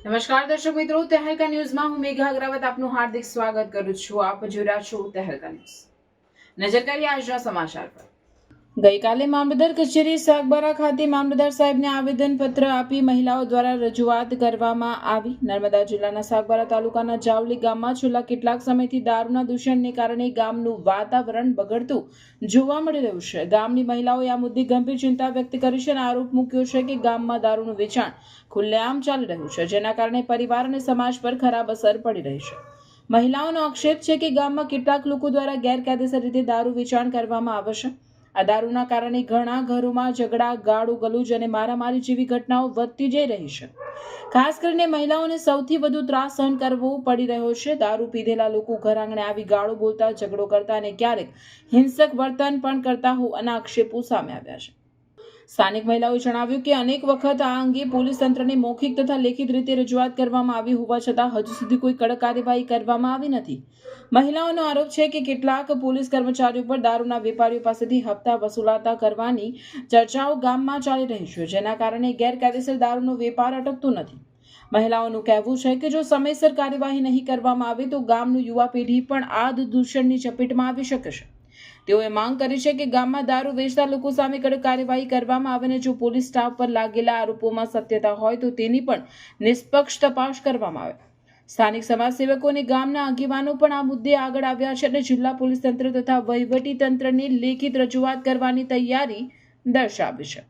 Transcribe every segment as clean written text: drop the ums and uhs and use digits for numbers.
નમસ્કાર દર્શક મિત્રો, તહેલકા ન્યૂઝમાં હું મેઘા અગ્રવાલ આપનું હાર્દિક સ્વાગત કરું છું. આપ જોઈ રહ્યા છો તહેલકા ન્યૂઝ. નજર કરીએ આજના સમાચાર પર. ગઈકાલે મામલતદાર કચેરી સાગબારા ખાતે મામલતદાર સાહેબને આવેદનપત્ર આપી મહિલાઓ દ્વારા રજૂઆત કરવામાં આવી. નર્મદા જિલ્લાના સાગબારા તાલુકાના જાવલી ગામમાં છેલ્લા કેટલાક સમયથી દારૂના દૂષણને કારણે ગામનું વાતાવરણ બગડતું જોવા મળી રહ્યું છે. ગામની મહિલાઓએ આ મુદ્દે ગંભીર ચિંતા વ્યક્ત કરી છે અને આરોપ મૂક્યો છે કે ગામમાં દારૂનું વેચાણ ખુલ્લેઆમ ચાલી રહ્યું છે, જેના કારણે પરિવાર અને સમાજ પર ખરાબ અસર પડી રહી છે. મહિલાઓનો આક્ષેપ છે કે ગામમાં કેટલાક લોકો દ્વારા ગેરકાયદેસર રીતે દારૂ વેચાણ કરવામાં આવે છે. આ દારૂના કારણે ઘણા ઘરોમાં ઝઘડા, ગાળો ગલોજ અને મારામારી જેવી ઘટનાઓ વધતી જઈ રહી છે. ખાસ કરીને મહિલાઓને સૌથી વધુ ત્રાસ સહન કરવો પડી રહ્યો છે. દારૂ પીધેલા લોકો ઘર આંગણે આવી ગાળો બોલતા, ઝઘડો કરતા અને ક્યારેક હિંસક વર્તન પણ કરતા હોવાના આક્ષેપો સામે આવ્યા છે. સ્થાનિક મહિલાઓએ જણાવ્યું કે અનેક વખત આ અંગે પોલીસ તંત્રને મૌખિક તથા લેખિત રીતે રજૂઆત કરવામાં આવી હોવા છતાં હજુ સુધી કોઈ કડક કાર્યવાહી કરવામાં આવી નથી. મહિલાઓનો આરોપ છે કે કેટલાક પોલીસ કર્મચારીઓ પર દારૂના વેપારીઓ પાસેથી હપ્તા વસૂલાતા કરવાની ચર્ચાઓ ગામમાં ચાલી રહી છે, જેના કારણે ગેરકાયદેસર દારૂનો વેપાર અટકતો નથી. મહિલાઓનું કહેવું છે કે જો સમયસર કાર્યવાહી નહીં કરવામાં આવે તો ગામનું યુવા પેઢી પણ આ દૂષણની ચપેટમાં આવી શકે છે. તેઓએ માંગ કરી છે કે ગામમાં દારૂ વેચતા લોકો સામે કડક કાર્યવાહી કરવામાં આવે અને જો પોલીસ સ્ટાફ પર લાગેલા આરોપોમાં સત્યતા હોય તો તેની પણ નિષ્પક્ષ તપાસ કરવામાં આવે. સ્થાનિક સમાજસેવકો અને ગામના આગેવાનો પણ આ મુદ્દે આગળ આવ્યા છે અને જિલ્લા પોલીસ તંત્ર તથા વહીવટી તંત્રને લેખિત રજૂઆત કરવાની તૈયારી દર્શાવી છે.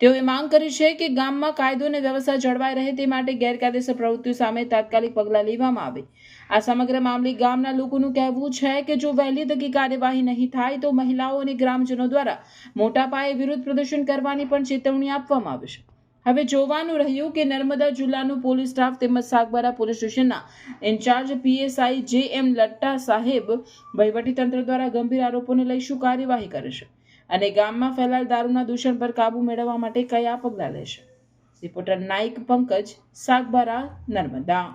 તેઓએ માંગ કરી છે કે ગામમાં કાયદો અને વ્યવસ્થા જળવાઈ રહે તે માટે ગેરકાયદેસર પ્રવૃત્તિઓ સામે તાત્કાલિક પગલાં લેવામાં આવે. આ સમગ્ર મામલે ગામના લોકોનું કહેવું છે કે જો વહેલી તકે કાર્યવાહી નહીં થાય તો મહિલાઓ અને ગ્રામજનો દ્વારા મોટા પાયે વિરોધ પ્રદર્શન કરવાની પણ ચેતવણી આપવામાં આવી છે. હવે જોવાનું રહ્યું કે નર્મદા જિલ્લાનો પોલીસ સ્ટાફ તેમજ સાગબારા પોલીસ સ્ટેશનના ઇન્ચાર્જ PSI JM લટ્ટા સાહેબ વહીવટીતંત્ર દ્વારા ગંભીર આરોપોને લઈ શું કાર્યવાહી કરે છે અને ગામમાં ફેલાયેલ દારૂના દૂષણ પર કાબૂ મેળવવા માટે કયા પગલાં લેશે. રિપોર્ટર નાઈક પંકજ, સાગબારા, નર્મદા.